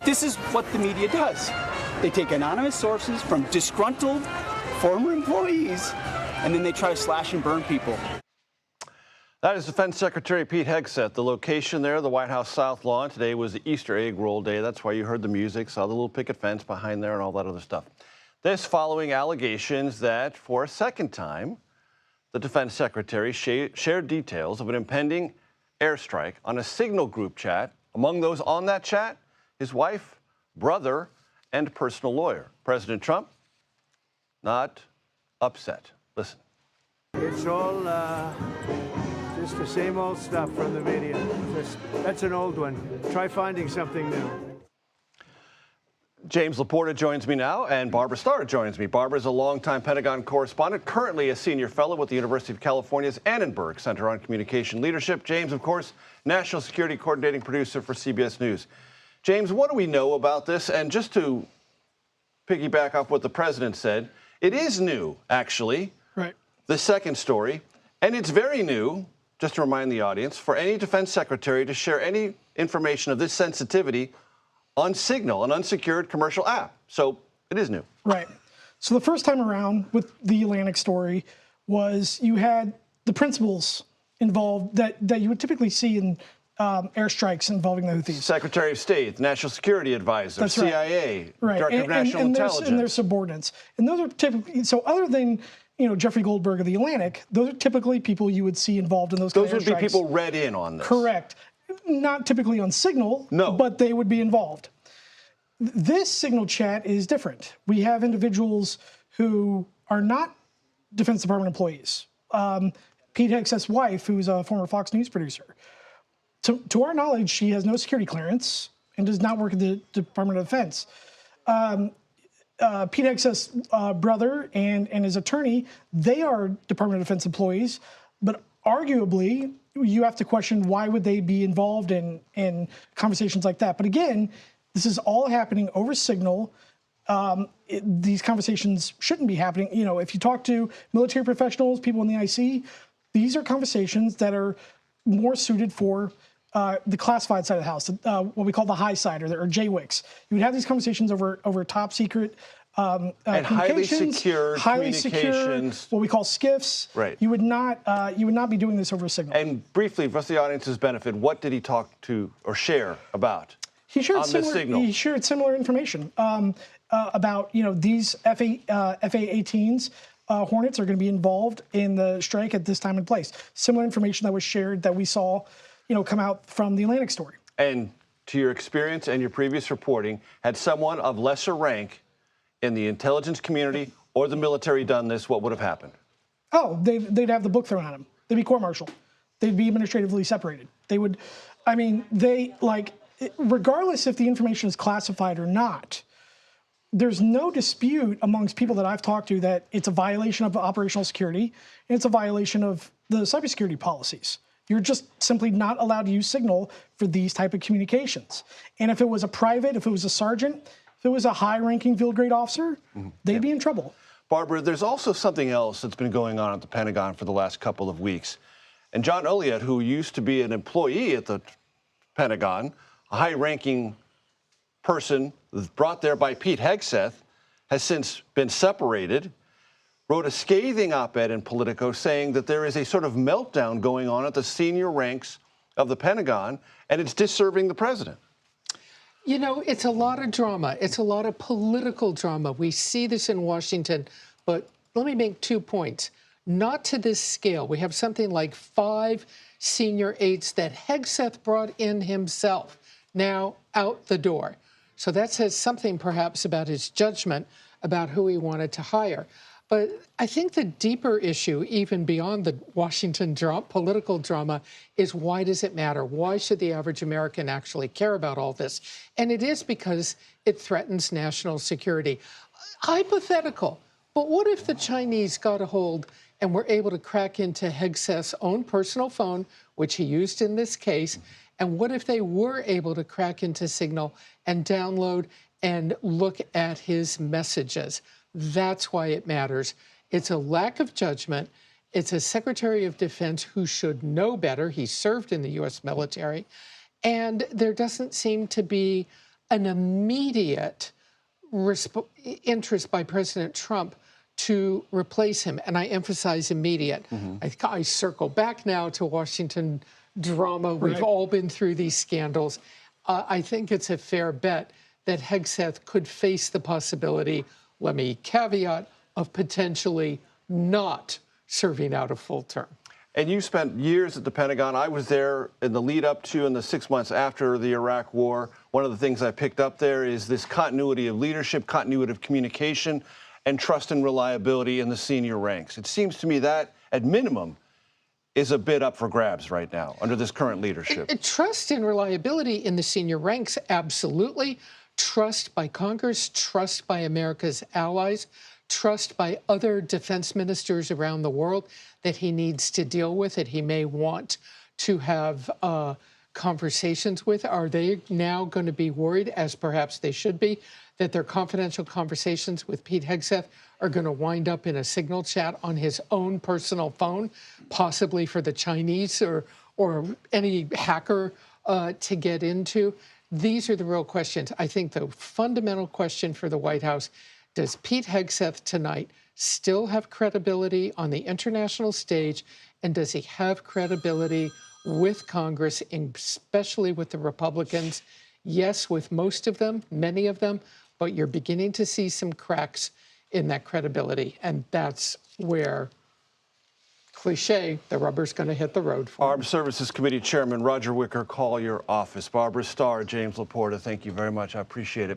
This is what the media does. They take anonymous sources from disgruntled former employees, and then they try to slash and burn people. That is Defense Secretary Pete Hegseth. The location there, the White House South Lawn. Today was the Easter egg roll day. That's why you heard the music, saw the little picket fence behind there and all that other stuff. This following allegations that, for a second time, the Defense Secretary shared details of an impending airstrike on a Signal group chat. Among those on that chat, his wife, brother, and personal lawyer. President Trump, not upset. Listen. It's all just the same old stuff from the media. That's an old one. Try finding something new. James LaPorta joins me now, and Barbara Starr joins me. Barbara is a longtime Pentagon correspondent, currently a senior fellow with the University of California's Annenberg Center on Communication Leadership. James, of course, national security coordinating producer for CBS News. James, what do we know about this? And just to piggyback off what the president said, it is new, actually. Right. The second story, and it's very new, just to remind the audience, for any defense secretary to share any information of this sensitivity on Signal, an unsecured commercial app. So it is new. Right. So the first time around with the Atlantic story was you had the principals involved that you would typically see in airstrikes involving the Houthis. Secretary of State, National Security Advisor, That's CIA, right. Director of National Intelligence. And their subordinates. And those are typically, so other than, Jeffrey Goldberg of the Atlantic, those are typically people you would see involved in those kind of airstrikes. Those would be people read in on this. Correct. Not typically on Signal, no, but they would be involved. This Signal chat is different. We have individuals who are not Defense Department employees. Pete Hegseth's wife, who's a former Fox News producer. To our knowledge, she has no security clearance and does not work at the Department of Defense. Pete Hegseth's brother and his attorney, they are Department of Defense employees, but arguably, you have to question why would they be involved in conversations like that. But again, this is all happening over Signal. These conversations shouldn't be happening. If you talk to military professionals, people in the IC, these are conversations that are more suited for the classified side of the house, what we call the high side or JWICs. You would have these conversations over top secret and highly secure communications, what we call SCIFs. Right. You would not be doing this over Signal. And briefly, for the audience's benefit, what did he talk to or share about? He shared on this Signal. He shared similar information about these FA-18s. Hornets are going to be involved in the strike at this time and place. Similar information that was shared that we saw, come out from the Atlantic story. And to your experience and your previous reporting, had someone of lesser rank in the intelligence community or the military done this, what would have happened? Oh, they'd have the book thrown at them. They'd be court-martialed. They'd be administratively separated. They would, regardless if the information is classified or not, there's no dispute amongst people that I've talked to that it's a violation of operational security and it's a violation of the cybersecurity policies. You're just simply not allowed to use Signal for these type of communications. And if it was a private, if it was a sergeant, if it was a high-ranking field grade officer, they'd be in trouble. Barbara, there's also something else that's been going on at the Pentagon for the last couple of weeks. And John Elliott, who used to be an employee at the Pentagon, a high-ranking person brought there by Pete Hegseth, has since been separated, wrote a scathing op-ed in Politico saying that there is a sort of meltdown going on at the senior ranks of the Pentagon, and it's disserving the president. It's a lot of drama. It's a lot of political drama. We see this in Washington, but let me make 2 points. Not to this scale. We have something like 5 senior aides that Hegseth brought in himself, now out the door. So that says something perhaps about his judgment about who he wanted to hire. But I think the deeper issue, even beyond the Washington political drama, is why does it matter? Why should the average American actually care about all this? And it is because it threatens national security. Hypothetical, but what if the Chinese got a hold and were able to crack into Hegseth's own personal phone, which he used in this case, and what if they were able to crack into Signal and download and look at his messages? That's why it matters. It's a lack of judgment. It's a Secretary of Defense who should know better. He served in the U.S. military. And there doesn't seem to be an immediate interest by President Trump to replace him. And I emphasize immediate. I circle back now to Washington drama. We've all been through these scandals. I think it's a fair bet that Hegseth could face the possibility, let me caveat, of potentially not serving out a full term. And you spent years at the Pentagon. I was there in the lead up to and the 6 months after the Iraq War. One of the things I picked up there is this continuity of leadership, continuity of communication, and trust and reliability in the senior ranks. It seems to me that, at minimum, is a bit up for grabs right now under this current leadership. Trust and reliability in the senior ranks, absolutely. Trust by Congress, trust by America's allies, trust by other defense ministers around the world that he needs to deal with, that he may want to have conversations with. Are they now going to be worried, as perhaps they should be, that their confidential conversations with Pete Hegseth are going to wind up in a signal chat on his own personal phone, possibly for the Chinese or any hacker to get into? These are the real questions. I think the fundamental question for the White House: does Pete Hegseth tonight still have credibility on the international stage, and does he have credibility with Congress, especially with the Republicans? Yes, with most of them, many of them, but you're beginning to see some cracks in that credibility, and that's where, cliche, the rubber's going to hit the road for him. Armed Services Committee Chairman Roger Wicker, call your office. Barbara Starr, James LaPorta, thank you very much. I appreciate it.